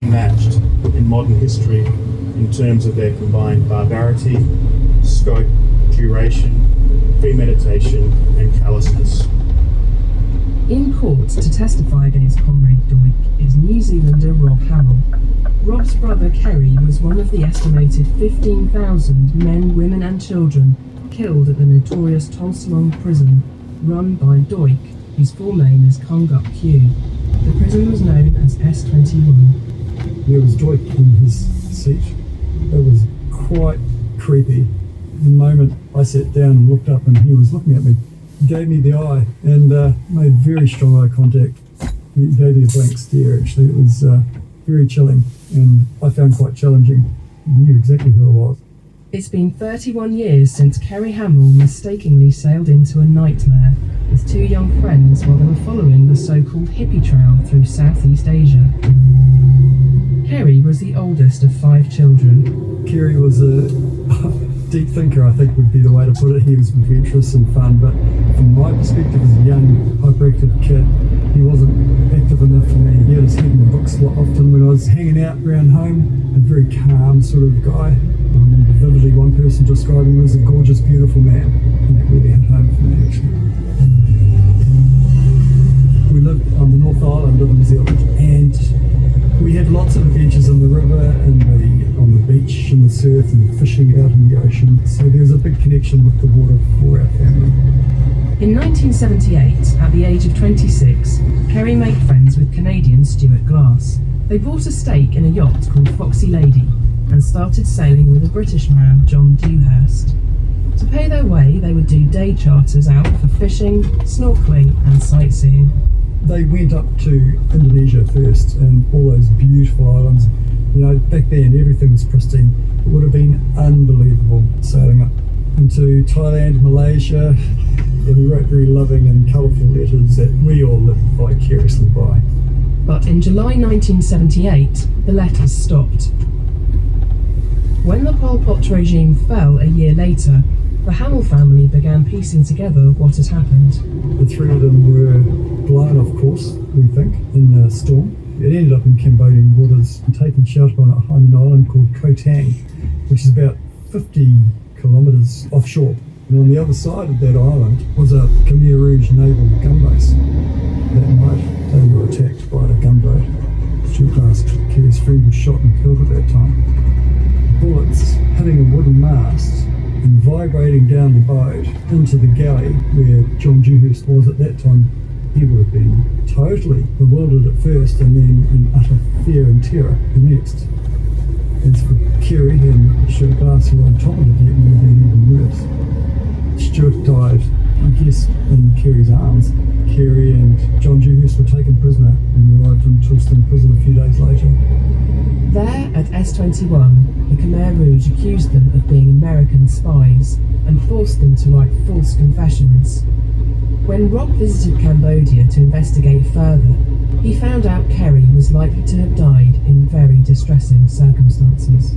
matched in modern history in terms of their combined barbarity, scope, duration, premeditation, and callousness. In court to testify against Comrade Duch is New Zealander Rob Hamill. Rob's brother Kerry was one of the estimated 15,000 men, women and children killed at the notorious Tulsalong prison run by Duch, whose full name is Konguk Kyu. The prison was known as S21. There was Duch in his seat. It was quite creepy. The moment I sat down and looked up and he was looking at me, he gave me the eye and made very strong eye contact. He gave me a blank stare, actually. It was very chilling and I found quite challenging. He knew exactly who I was. It's been 31 years since Kerry Hamill mistakenly sailed into a nightmare with two young friends while they were following the so-called hippie trail through Southeast Asia. Kerry was the oldest of 5 children. Kerry was a deep thinker, I think would be the way to put it. He was adventurous and fun, but from my perspective as a young, hyperactive kid, he wasn't active enough for me. He had his head in the books a lot often when I was hanging out around home. A very calm sort of guy. I remember vividly one person describing him as a gorgeous, beautiful man, and that really hit home for me, actually. We lived on the North Island of New Zealand, and we had lots of adventures in the river and on the beach and the surf and fishing out in the ocean. So there was a big connection with the water for our family. In 1978, at the age of 26, Kerry made friends with Canadian Stuart Glass. They bought a stake in a yacht called Foxy Lady and started sailing with a British man, John Dewhurst. To pay their way, they would do day charters out for fishing, snorkeling and sightseeing. They went up to Indonesia first and all those beautiful islands. You know, back then everything was pristine. It would have been unbelievable sailing up into Thailand, Malaysia, and he wrote very loving and colourful letters that we all lived vicariously by. But in July 1978, the letters stopped. When the Pol Pot regime fell a year later, the Hamill family began piecing together what had happened. The 3 of them were blown off course, we think, in a storm. It ended up in Cambodian waters and taking shelter on an island called Koh Tang, which is about 50 kilometres offshore. And on the other side of that island was a Khmer Rouge naval gun base. That night they were attacked by a gunboat. Stuart Glass, Kerry's friend, was shot and killed at that time. Bullets hitting a wooden mast and vibrating down the boat into the galley where John Dewhurst was at that time. He would have been totally bewildered at first and then in utter fear and terror the next. As for Kerry and Stuart Glass, who were on top of the deck, would have been even worse. Stuart died, I guess, in Kerry's arms. Kerry and John Dewhurst were taken prisoner and arrived in Tulsalong prison a few days later. There at S21, the Khmer Rouge accused them of being American spies and forced them to write false confessions. When Rob visited Cambodia to investigate further, he found out Kerry was likely to have died in very distressing circumstances.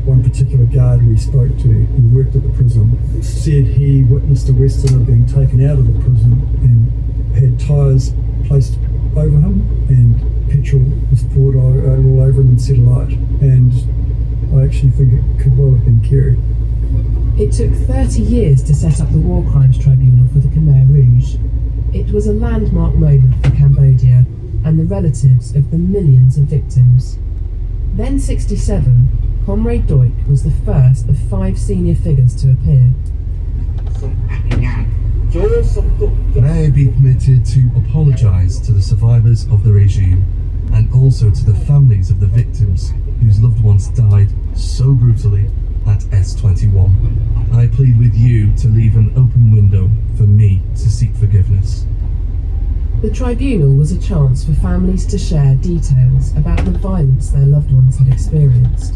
One particular guard we spoke to, who worked at the prison, said he witnessed a Westerner being taken out of the prison and had tyres placed over him and petrol was poured all over him and set alight. And I actually think it could well have been Kerry. It took 30 years to set up the War Crimes Tribunal for the Khmer Rouge. It was a landmark moment for Cambodia and the relatives of the millions of victims. Then 67, Comrade Duch was the first of 5 senior figures to appear. May I be permitted to apologise to the survivors of the regime and also to the families of the victims whose loved ones died so brutally at S21. I plead with you to leave an open window for me to seek forgiveness. The tribunal was a chance for families to share details about the violence their loved ones had experienced.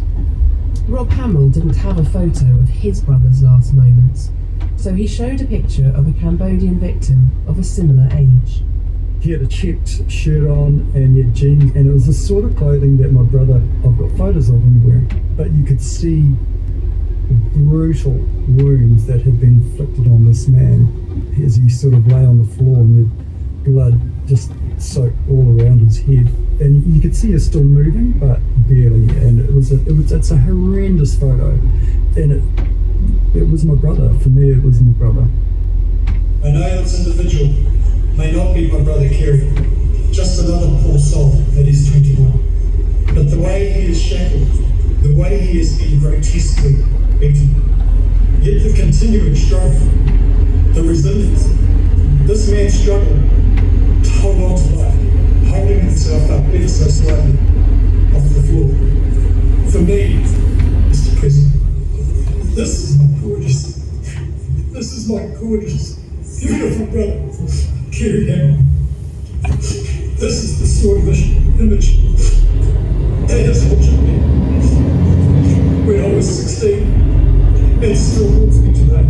Rob Hamill didn't have a photo of his brother's last moments, so he showed a picture of a Cambodian victim of a similar age. He had a checked shirt on and he had jeans, and it was the sort of clothing that my brother, I've got photos of him wearing, but you could see the brutal wounds that had been inflicted on this man as he sort of lay on the floor and the blood just soaked all around his head, and you could see her still moving, but barely. And it's a horrendous photo, and it was my brother. For me, it was my brother. I know this individual may not be my brother Kerry, just another poor soul that is 21. But the way he is shackled, the way he has been grotesquely beaten, yet the continuing struggle, the resilience, this man's struggle to hold on to life, holding himself up ever so slightly off the floor. For me, Mr. President, this is my gorgeous, beautiful brother, Kerry Hamill. This is the sort of image that has haunted me when I was 16 and still haunts me today.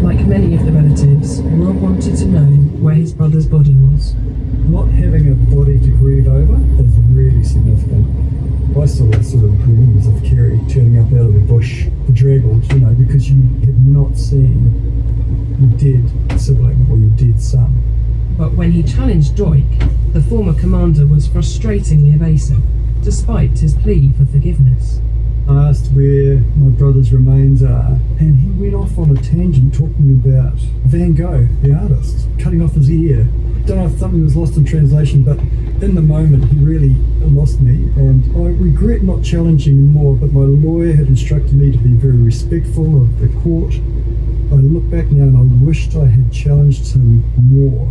Like many of the relatives, Rob wanted to know where his brother's body was. Not having a body to grieve over is really significant. I saw that sort of dreams of Kerry turning up out of the bush, bedraggled, because you have not seen your dead sibling or your dead son. But when he challenged Doik, the former commander was frustratingly evasive, despite his plea for forgiveness. I asked where my brother's remains are, and he went off on a tangent talking about Van Gogh, the artist, cutting off his ear. Don't know if something was lost in translation, but in the moment he really lost me, and I regret not challenging him more, but my lawyer had instructed me to be very respectful of the court. I look back now and I wished I had challenged him more.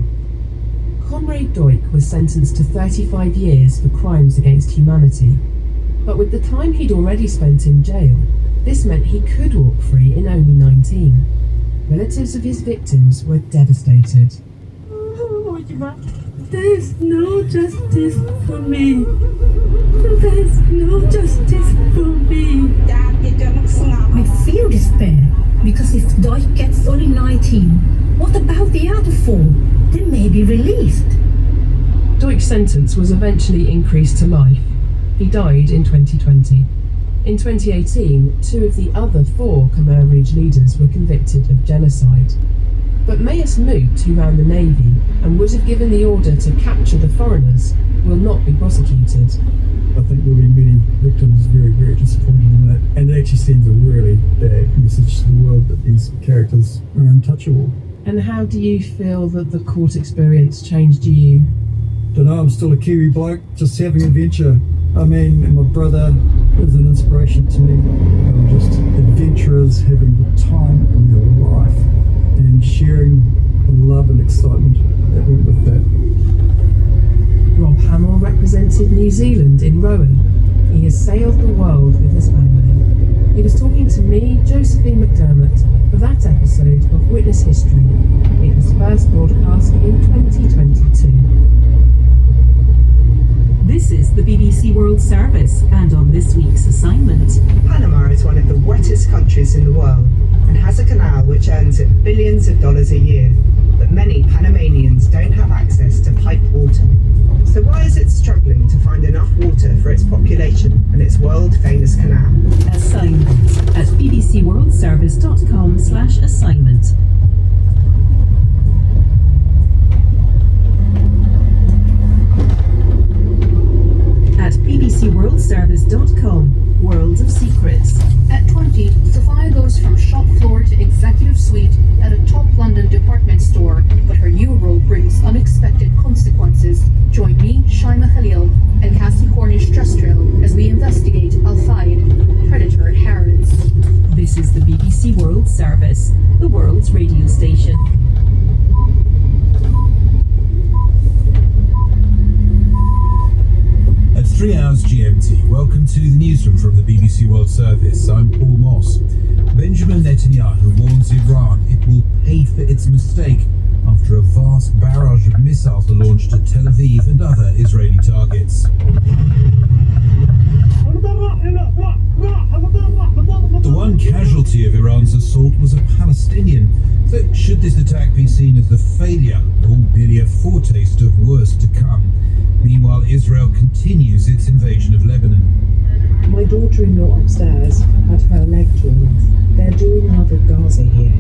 Comrade Doik was sentenced to 35 years for crimes against humanity. But with the time he'd already spent in jail, this meant he could walk free in only 19. Relatives of his victims were devastated. There's no justice for me. There's no justice for me. I feel despair because if Doik gets only 19, what about the other 4? They may be released. Doik's sentence was eventually increased to life. He died in 2020. In 2018, 2 of the other 4 Khmer Rouge leaders were convicted of genocide. But Mayus Moot, who ran the Navy and would have given the order to capture the foreigners, will not be prosecuted. I think there'll be many victims very, very disappointed in that, and it actually sends a really bad message to the world that these characters are untouchable. And how do you feel that the court experience changed you? Don't know, I'm still a Kiwi bloke, just having an adventure. I mean, my brother is an inspiration to me. Just adventurers having the time of your life and sharing the love and excitement that went with that. Rob Hamill represented New Zealand in rowing. He has sailed the world with his family. He was talking to me, Josephine McDermott, for that episode of Witness History. It was first broadcast in 2022. This is the BBC World Service, and on this week's assignment, Panama is one of the wettest countries in the world and has a canal which earns it billions of dollars a year, but many Panamanians don't have access to piped water. So why is it struggling to find enough water for its population and its world-famous canal? assignment at bbcworldservice.com/assignment. At bbcworldservice.com, Worlds of Secrets. At 20, Sophia goes from shop floor to executive suite at a top London department store, but her new role brings unexpected consequences. Join me, Shaima Khalil, and Cassie Cornish-Trestrill as we investigate Al-Fayed, predator at Harrods. This is the BBC World Service, the world's radio station. At 3 hours GMT, welcome to the newsroom from the BBC World Service. I'm Paul Moss. Benjamin Netanyahu warns Iran it will pay for its mistake after a vast barrage of missiles are launched at Tel Aviv and other Israeli targets. The one casualty of Iran's assault was a Palestinian. So should this attack be seen as a failure, or merely a foretaste of worse to come? Meanwhile, Israel continues its invasion of Lebanon. My daughter-in-law upstairs had her leg torn off. They're doing another Gaza here.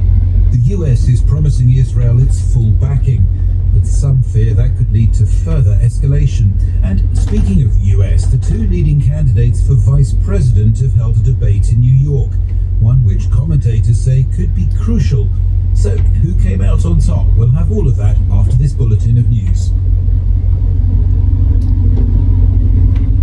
The US is promising Israel its full backing, but some fear that could lead to further escalation. And speaking of the US, the two leading candidates for vice president have held a debate in New York, one which commentators say could be crucial. So, who came out on top? We'll have all of that after this bulletin of news.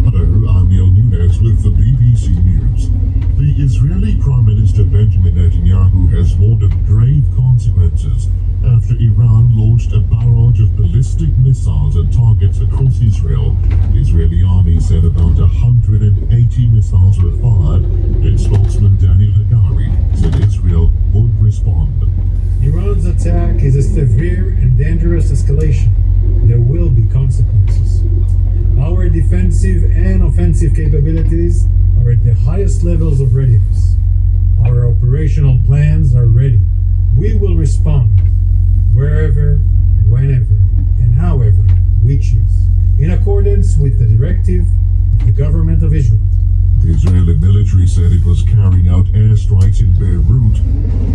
Hello, I'm Neil Nunes with the BBC News. The Israeli Prime Minister Benjamin Netanyahu has warned of grave consequences after Iran launched a barrage of ballistic missiles at targets across Israel. The Israeli army said about 180 missiles were fired, and spokesman Daniel Hagari said Israel would respond. Iran's attack is a severe and dangerous escalation. There will be consequences. Our defensive and offensive capabilities are at the highest levels of readiness. Our operational plans are ready. We will respond wherever, whenever, and however we choose, in accordance with the directive of the government of Israel. The Israeli military said it was carrying out airstrikes in Beirut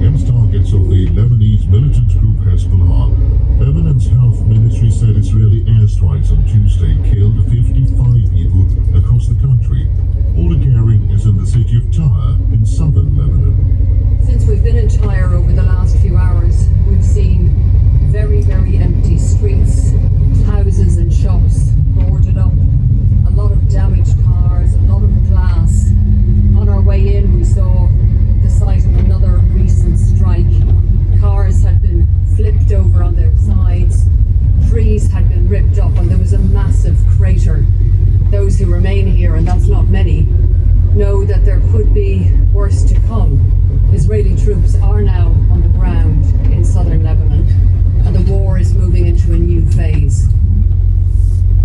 against targets of the Lebanese militant group Hezbollah. Lebanon's health ministry said Israeli airstrikes on Tuesday killed 55 people across the country. All the carrying is in the city of Tyre in southern Lebanon. Since we've been in Tyre over the last few hours, we've seen very, very empty streets, houses and shops boarded up, a lot of damaged cars, a lot of glass. On our way in, we saw the site of another recent strike. Cars had been flipped over on their sides, trees had been ripped up, and there was a massive crater. Those who remain here, and that's not many, know that there could be worse to come. Israeli troops are now on the ground in southern Lebanon, and the war is moving into a new phase.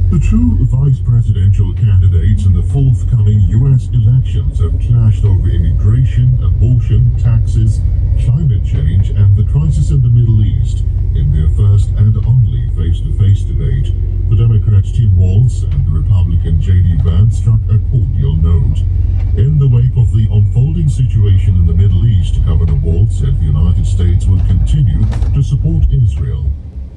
The two vice presidential candidates in the forthcoming US elections have clashed over immigration, abortion, taxes, climate change, and the crisis in the Middle East in their first and only face-to-face debate. The Democrat Tim Walz and the Republican J.D. Vance struck a cordial note. In the wake of the unfolding situation in the Middle East, Governor Walz said the United States would continue to support Israel.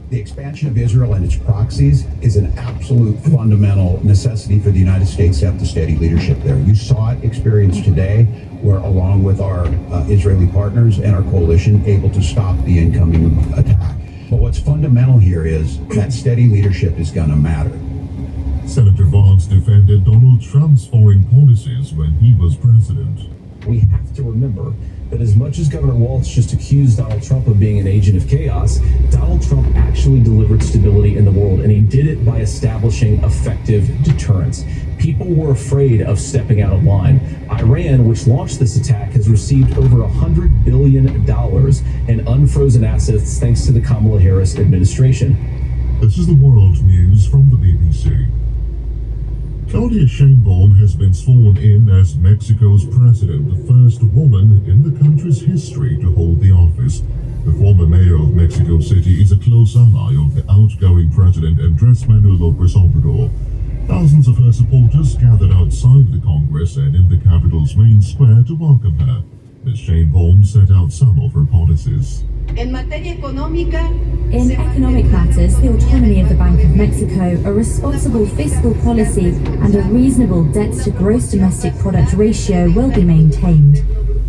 The expansion of Israel and its proxies is an absolute fundamental necessity for the United States to have the steady leadership there. You saw it experienced today, where along with our Israeli partners and our coalition, able to stop the incoming attack. But what's fundamental here is that steady leadership is going to matter. Senator Vance defended Donald Trump's foreign policies when he was president. We have to remember that as much as Governor Walz just accused Donald Trump of being an agent of chaos, Donald Trump actually delivered stability in the world, and he did it by establishing effective deterrence. People were afraid of stepping out of line. Iran, which launched this attack, has received over $100 billion in unfrozen assets thanks to the Kamala Harris administration. This is the world news from the BBC. Claudia Sheinbaum has been sworn in as Mexico's president, the first woman in the country's history to hold the office. The former mayor of Mexico City is a close ally of the outgoing president Andrés Manuel López Obrador. Thousands of her supporters gathered outside the Congress and in the capital's main square to welcome her. Ms. Sheinbaum set out some of her policies. In economic matters, the autonomy of the Bank of Mexico, a responsible fiscal policy, and a reasonable debt-to-gross domestic product ratio will be maintained.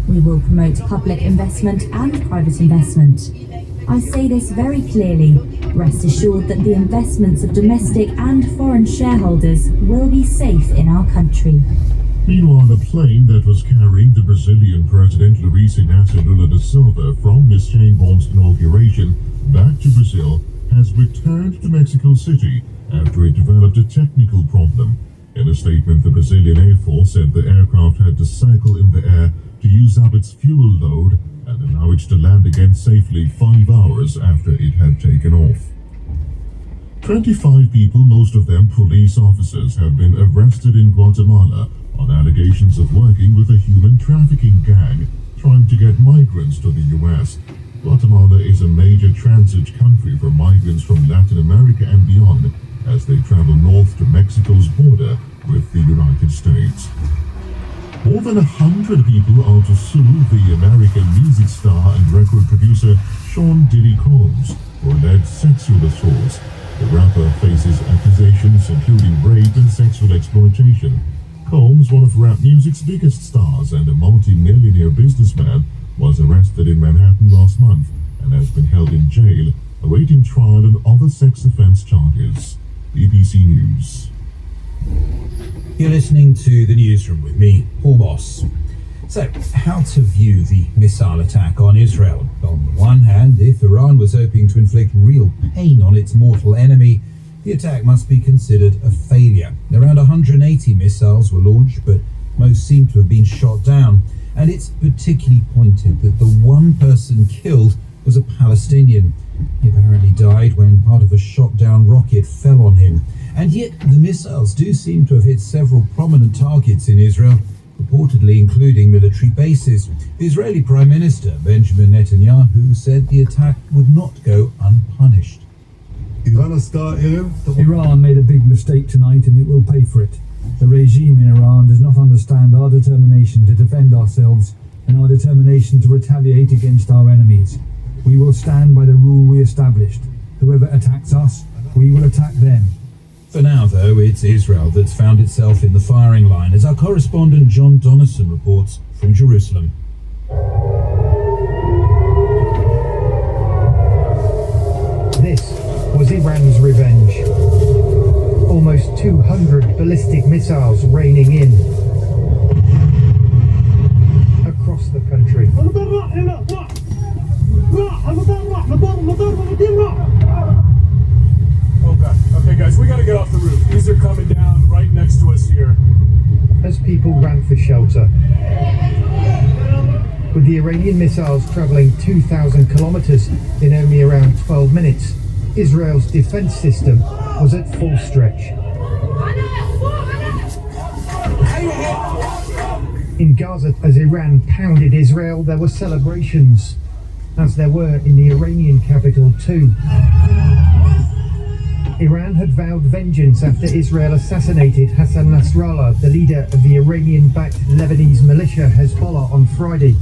We will promote public investment and private investment. I say this very clearly. Rest assured that the investments of domestic and foreign shareholders will be safe in our country. Meanwhile, a plane that was carrying the Brazilian President Luiz Inácio Lula da Silva from Ms. Sheinbaum's inauguration back to Brazil has returned to Mexico City after it developed a technical problem. In a statement, the Brazilian Air Force said the aircraft had to cycle in the air to use up its fuel load and allow it to land again safely 5 hours after it had taken off. 25 people, most of them police officers, have been arrested in Guatemala on allegations of working with a human trafficking gang trying to get migrants to the US. Guatemala is a major transit country for migrants from Latin America and beyond as they travel north to Mexico's border with the United States. More than than 100 people are to sue the American music star and record producer Sean Diddy Combs for alleged sexual assault. The rapper faces accusations including rape and sexual exploitation. Combs, one of rap music's biggest stars and a multi-millionaire businessman, was arrested in Manhattan last month and has been held in jail, awaiting trial on other sex offense charges. BBC News. You're listening to the newsroom with me, Paul Moss. So, how to view the missile attack on Israel? On the one hand, if Iran was hoping to inflict real pain on its mortal enemy, the attack must be considered a failure. Around 180 missiles were launched, but most seem to have been shot down. And it's particularly pointed that the one person killed was a Palestinian. He apparently died when part of a shot-down rocket fell on him. And yet the missiles do seem to have hit several prominent targets in Israel, reportedly including military bases. The Israeli Prime Minister, Benjamin Netanyahu, said the attack would not go unpunished. Iran made a big mistake tonight and it will pay for it. The regime in Iran does not understand our determination to defend ourselves and our determination to retaliate against our enemies. We will stand by the rule we established. Whoever attacks us, we will attack them. For now, though, it's Israel that's found itself in the firing line, as our correspondent John Donison reports from Jerusalem. This was Iran's revenge. Almost 200 ballistic missiles raining in across the country. Okay guys, we gotta get off the roof. These are coming down right next to us here. As people ran for shelter, with the Iranian missiles travelling 2,000 kilometres in only around 12 minutes, Israel's defence system was at full stretch. In Gaza, as Iran pounded Israel, there were celebrations, as there were in the Iranian capital too. Iran had vowed vengeance after Israel assassinated Hassan Nasrallah, the leader of the Iranian-backed Lebanese militia Hezbollah, on Friday.